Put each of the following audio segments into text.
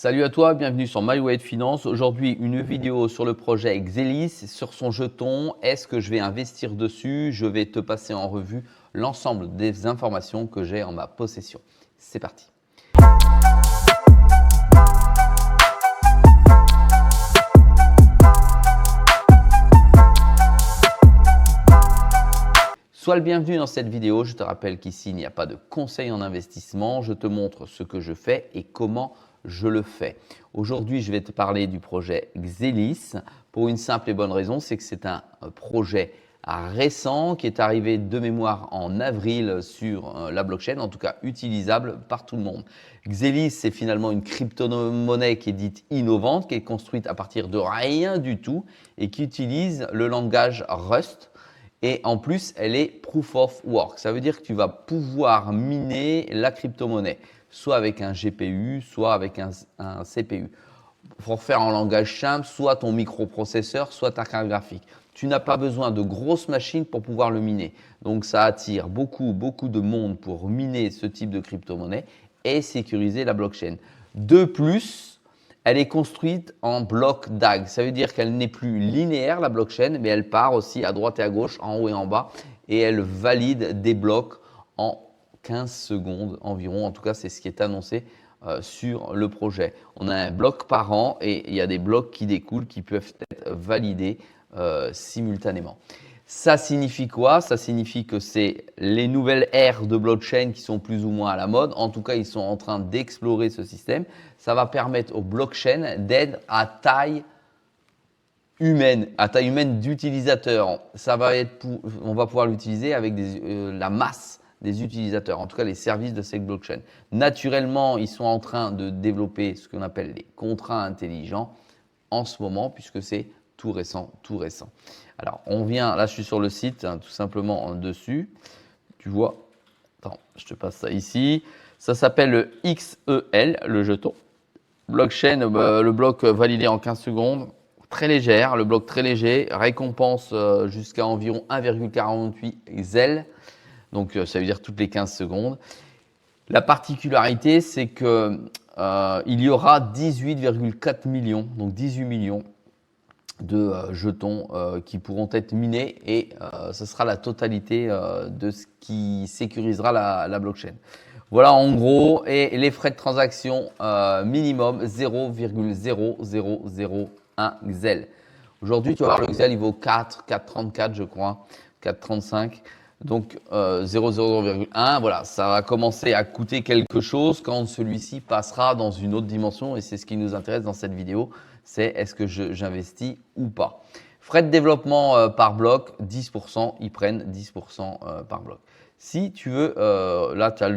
Salut à toi, bienvenue sur MyWay Finance. Aujourd'hui, une vidéo sur le projet Xelis, sur son jeton. Est-ce que je vais investir dessus? Je vais te passer en revue l'ensemble des informations que j'ai en ma possession. C'est parti. Sois le bienvenu dans cette vidéo. Je te rappelle qu'ici, il n'y a pas de conseil en investissement. Je te montre ce que je fais et comment je le fais. Aujourd'hui, je vais te parler du projet Xelis pour une simple et bonne raison, c'est que c'est un projet récent qui est arrivé de mémoire en avril sur la blockchain, en tout cas utilisable par tout le monde. Xelis, c'est finalement une crypto-monnaie qui est dite innovante, qui est construite à partir de rien du tout et qui utilise le langage Rust. Et en plus, elle est Proof of Work. Ça veut dire que tu vas pouvoir miner la crypto-monnaie, soit avec un GPU, soit avec un CPU. Pour faire en langage simple, soit ton microprocesseur, soit ta carte graphique. Tu n'as pas besoin de grosses machines pour pouvoir le miner. Donc, ça attire beaucoup de monde pour miner ce type de crypto-monnaie et sécuriser la blockchain. De plus, elle est construite en bloc DAG. Ça veut dire qu'elle n'est plus linéaire, la blockchain, mais elle part aussi à droite et à gauche, en haut et en bas, et elle valide des blocs en 15 secondes environ. En tout cas, c'est ce qui est annoncé sur le projet. On a un bloc par an et il y a des blocs qui découlent qui peuvent être validés simultanément. Ça signifie quoi? Ça signifie que c'est les nouvelles ères de blockchain qui sont plus ou moins à la mode. En tout cas, ils sont en train d'explorer ce système. Ça va permettre aux blockchains d'être à taille humaine d'utilisateurs. On va pouvoir l'utiliser avec la masse des utilisateurs, en tout cas les services de ces blockchains. Naturellement, ils sont en train de développer ce qu'on appelle les contrats intelligents en ce moment, puisque c'est tout récent. Alors, on vient, là je suis sur le site, tout simplement en dessus. Tu vois, attends, je te passe ça ici. Ça s'appelle le XEL, le jeton. Blockchain, le bloc validé en 15 secondes. Très légère, le bloc très léger, récompense jusqu'à environ 1,48 XEL. Donc, ça veut dire toutes les 15 secondes. La particularité, c'est qu'il y aura 18,4 millions, donc 18 millions de jetons qui pourront être minés et ce sera la totalité de ce qui sécurisera la blockchain. Voilà en gros, et les frais de transaction minimum 0,0001 XEL. Aujourd'hui, tu vas voir le XEL, il vaut 4,34 je crois, 4,35. Donc 0,001, voilà, ça va commencer à coûter quelque chose quand celui-ci passera dans une autre dimension et c'est ce qui nous intéresse dans cette vidéo, c'est est-ce que j'investis ou pas. Frais de développement par bloc, 10%, ils prennent 10% par bloc. Si tu veux, là tu as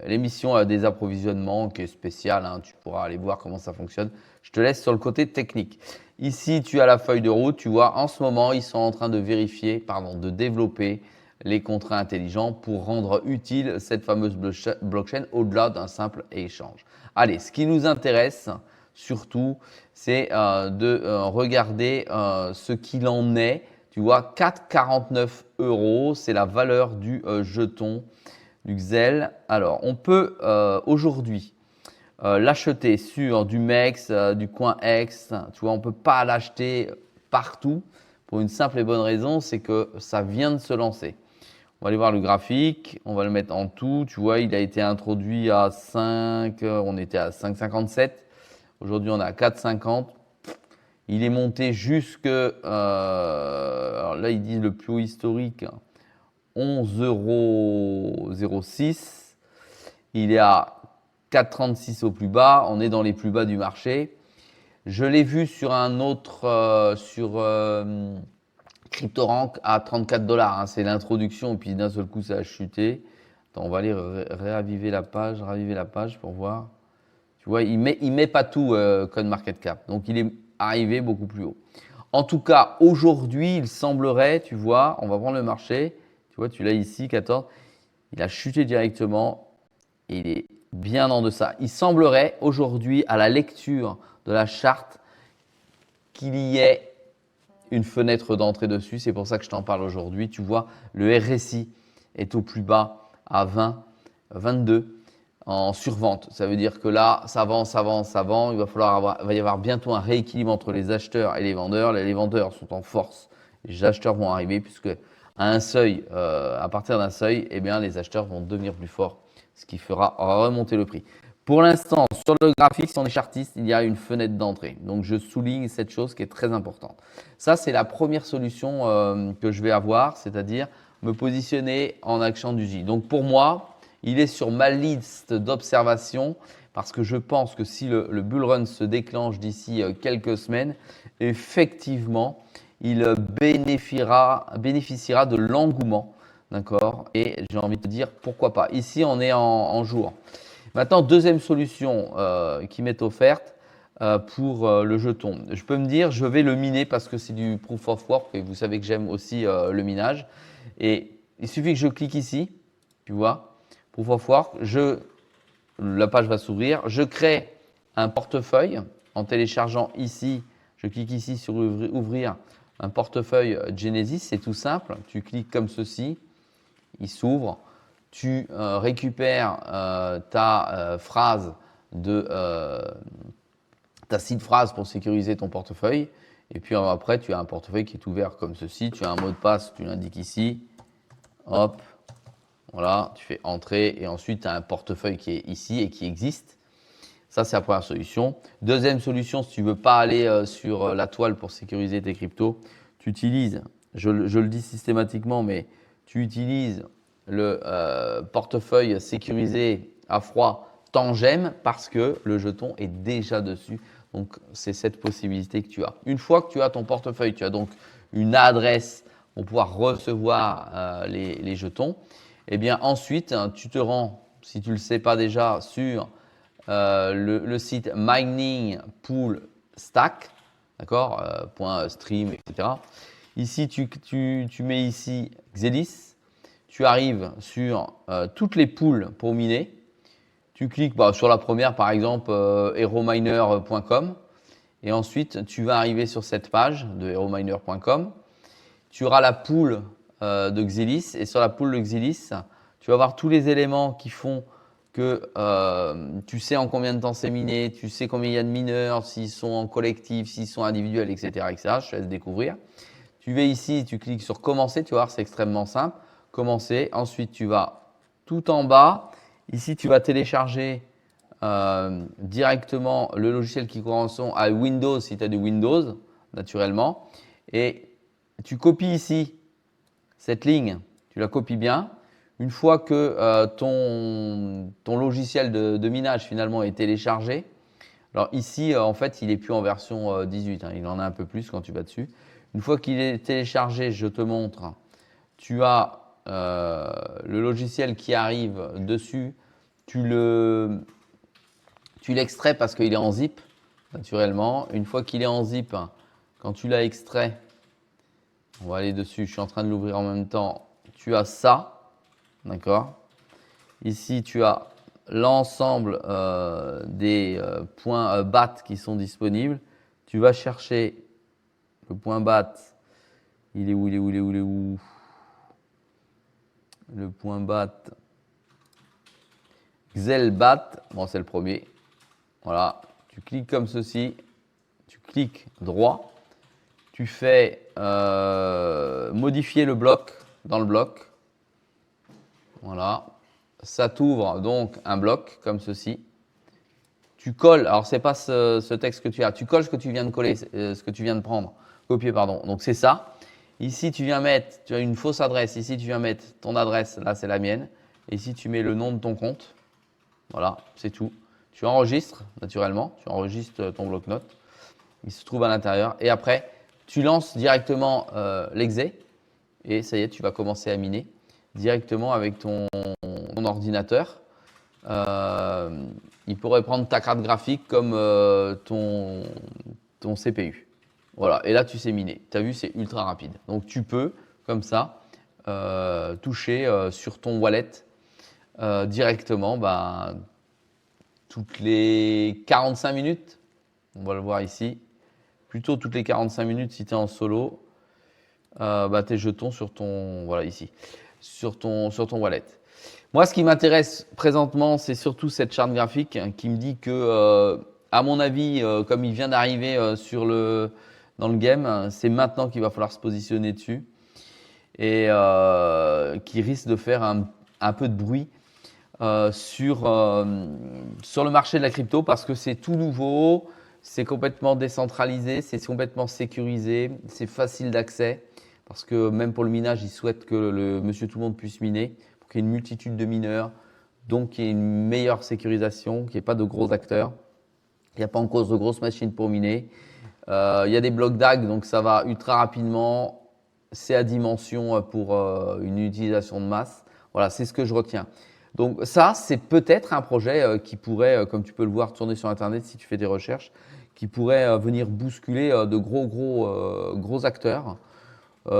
l'émission des approvisionnements qui est spéciale, hein, tu pourras aller voir comment ça fonctionne. Je te laisse sur le côté technique. Ici, tu as la feuille de route. Tu vois, en ce moment, ils sont en train de de développer les contrats intelligents pour rendre utile cette fameuse blockchain au-delà d'un simple échange. Allez, ce qui nous intéresse surtout, c'est de regarder ce qu'il en est. Tu vois, 4,49 €, c'est la valeur du jeton du XEL. Alors, on peut aujourd'hui l'acheter sur du MEX, du CoinEx, tu vois, on ne peut pas l'acheter partout pour une simple et bonne raison, c'est que ça vient de se lancer. On va aller voir le graphique, on va le mettre en tout, tu vois, il a été introduit à 5, on était à 5,57, aujourd'hui on est à 4,50. Il est monté jusque, alors là ils disent le plus haut historique, 11,06 €. Il est à 4,36 au plus bas, on est dans les plus bas du marché. Je l'ai vu sur un autre, CryptoRank à 34 $. Hein, c'est l'introduction et puis d'un seul coup ça a chuté. Attends, on va aller raviver la page pour voir. Tu vois, il met pas tout CoinMarketCap, donc il est arrivé beaucoup plus haut. En tout cas, aujourd'hui, il semblerait, tu vois, on va prendre le marché, tu vois, tu l'as ici, 14, il a chuté directement et il est bien en deçà. Il semblerait aujourd'hui, à la lecture de la charte, qu'il y ait une fenêtre d'entrée dessus. C'est pour ça que je t'en parle aujourd'hui. Tu vois, le RSI est au plus bas à 20, 22. en survente. Ça veut dire que là, ça vend, ça vend, ça vend. Il va y avoir bientôt un rééquilibre entre les acheteurs et les vendeurs. Les vendeurs sont en force. Les acheteurs vont arriver puisque à un seuil, à partir d'un seuil, eh bien, les acheteurs vont devenir plus forts, ce qui fera remonter le prix. Pour l'instant, sur le graphique, si on est chartiste, il y a une fenêtre d'entrée. Donc, je souligne cette chose qui est très importante. Ça, c'est la première solution que je vais avoir, c'est-à-dire me positionner en action du J. Donc, pour moi, il est sur ma liste d'observation parce que je pense que si le bull run se déclenche d'ici quelques semaines, effectivement, il bénéficiera de l'engouement. D'accord? Et j'ai envie de te dire pourquoi pas. Ici, on est en jour. Maintenant, deuxième solution qui m'est offerte pour le jeton. Je peux me dire, je vais le miner parce que c'est du proof of work et vous savez que j'aime aussi le minage. Et il suffit que je clique ici, tu vois, proof of work, la page va s'ouvrir. Je crée un portefeuille en téléchargeant ici, je clique ici sur ouvrir un portefeuille Genesis, c'est tout simple. Tu cliques comme ceci, il s'ouvre. Tu récupères ta phrase ta seed phrase pour sécuriser ton portefeuille. Et puis après, tu as un portefeuille qui est ouvert comme ceci. Tu as un mot de passe, tu l'indiques ici. Hop, voilà, tu fais entrer et ensuite tu as un portefeuille qui est ici et qui existe. Ça, c'est la première solution. Deuxième solution, si tu ne veux pas aller sur la toile pour sécuriser tes cryptos, tu utilises, je le dis systématiquement, mais tu utilises le portefeuille sécurisé à froid Tangem parce que le jeton est déjà dessus. Donc, c'est cette possibilité que tu as. Une fois que tu as ton portefeuille, tu as donc une adresse pour pouvoir recevoir les jetons. Et bien ensuite, tu te rends, si tu ne le sais pas déjà, sur le site Mining Pool Stack, d'accord, .stream, etc. Ici, tu mets ici Xelis. Tu arrives sur toutes les pools pour miner. Tu cliques sur la première, par exemple, herominer.com. Et ensuite, tu vas arriver sur cette page de herominer.com. Tu auras la pool de Xelis. Et sur la pool de Xelis, tu vas voir tous les éléments qui font que tu sais en combien de temps c'est miné, tu sais combien il y a de mineurs, s'ils sont en collectif, s'ils sont individuels, etc., etc. Je te laisse découvrir. Tu vas ici, tu cliques sur commencer, tu vas voir, c'est extrêmement simple. Commencer. Ensuite, tu vas tout en bas. Ici, tu vas télécharger directement le logiciel qui correspond à Windows si tu as du Windows, naturellement. Et tu copies ici cette ligne, tu la copies bien. Une fois que ton logiciel de minage finalement est téléchargé, alors ici, en fait, il n'est plus en version 18, hein, il en a un peu plus quand tu vas dessus. Une fois qu'il est téléchargé, je te montre, tu as le logiciel qui arrive dessus, tu l'extrais parce qu'il est en zip, naturellement. Une fois qu'il est en zip, quand tu l'as extrait, on va aller dessus, je suis en train de l'ouvrir en même temps, tu as ça, d'accord. Ici, tu as l'ensemble des points BAT qui sont disponibles. Tu vas chercher le point BAT. Il est où, il est où, il est où, il est où? Le point BAT. Xelbat. Bon, c'est le premier. Voilà. Tu cliques comme ceci. Tu cliques droit. Tu fais modifier le bloc dans le bloc. Voilà. Ça t'ouvre donc un bloc comme ceci. Tu colles, alors c'est pas ce texte que tu as, tu colles ce que tu viens de coller, ce que tu viens de prendre, copier pardon. Donc c'est ça. Ici tu viens mettre, tu as une fausse adresse, ici tu viens mettre ton adresse, là c'est la mienne. Et ici tu mets le nom de ton compte. Voilà, c'est tout. Tu enregistres naturellement, tu enregistres ton bloc-notes. Il se trouve à l'intérieur. Et après, tu lances directement l'exé. Et ça y est, tu vas commencer à miner directement avec ton ordinateur. Il pourrait prendre ta carte graphique comme ton CPU. Voilà, et là tu sais miner. Tu as vu, c'est ultra rapide. Donc tu peux, comme ça, toucher sur ton wallet directement toutes les 45 minutes. On va le voir ici. Plutôt toutes les 45 minutes si tu es en solo. Tes jetons sur ton, voilà ici, sur ton wallet. Moi, ce qui m'intéresse présentement, c'est surtout cette charte graphique qui me dit que, à mon avis, comme il vient d'arriver dans le game, c'est maintenant qu'il va falloir se positionner dessus et qui risque de faire un peu de bruit sur le marché de la crypto parce que c'est tout nouveau, c'est complètement décentralisé, c'est complètement sécurisé, c'est facile d'accès parce que même pour le minage, ils souhaitent que le monsieur tout le monde puisse miner pour qu'il y ait une multitude de mineurs, donc qu'il y ait une meilleure sécurisation, qu'il n'y ait pas de gros acteurs. Il n'y a pas en cause de grosses machines pour miner. Il y a des blocs DAG, donc ça va ultra rapidement. C'est à dimension pour une utilisation de masse. Voilà, c'est ce que je retiens. Donc ça, c'est peut-être un projet qui pourrait, comme tu peux le voir tourner sur Internet si tu fais des recherches, qui pourrait venir bousculer de gros acteurs.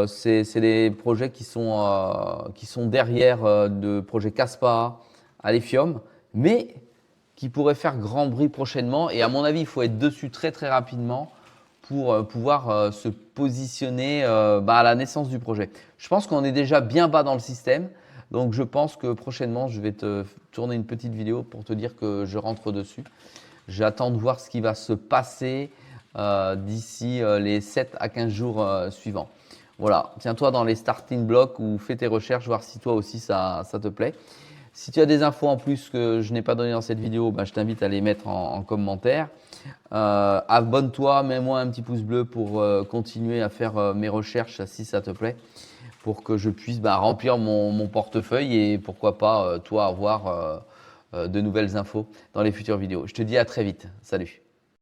C'est des projets qui sont derrière de projets Caspa, Alephium, mais qui pourraient faire grand bruit prochainement. Et à mon avis, il faut être dessus très très rapidement pour pouvoir se positionner à la naissance du projet. Je pense qu'on est déjà bien bas dans le système. Donc je pense que prochainement, je vais te tourner une petite vidéo pour te dire que je rentre dessus. J'attends de voir ce qui va se passer d'ici les 7 à 15 jours suivants. Voilà, tiens-toi dans les starting blocks ou fais tes recherches, voir si toi aussi ça te plaît. Si tu as des infos en plus que je n'ai pas donné dans cette vidéo, je t'invite à les mettre en commentaire. Abonne-toi, mets-moi un petit pouce bleu pour continuer à faire mes recherches si ça te plaît, pour que je puisse remplir mon portefeuille et pourquoi pas toi avoir de nouvelles infos dans les futures vidéos. Je te dis à très vite. Salut.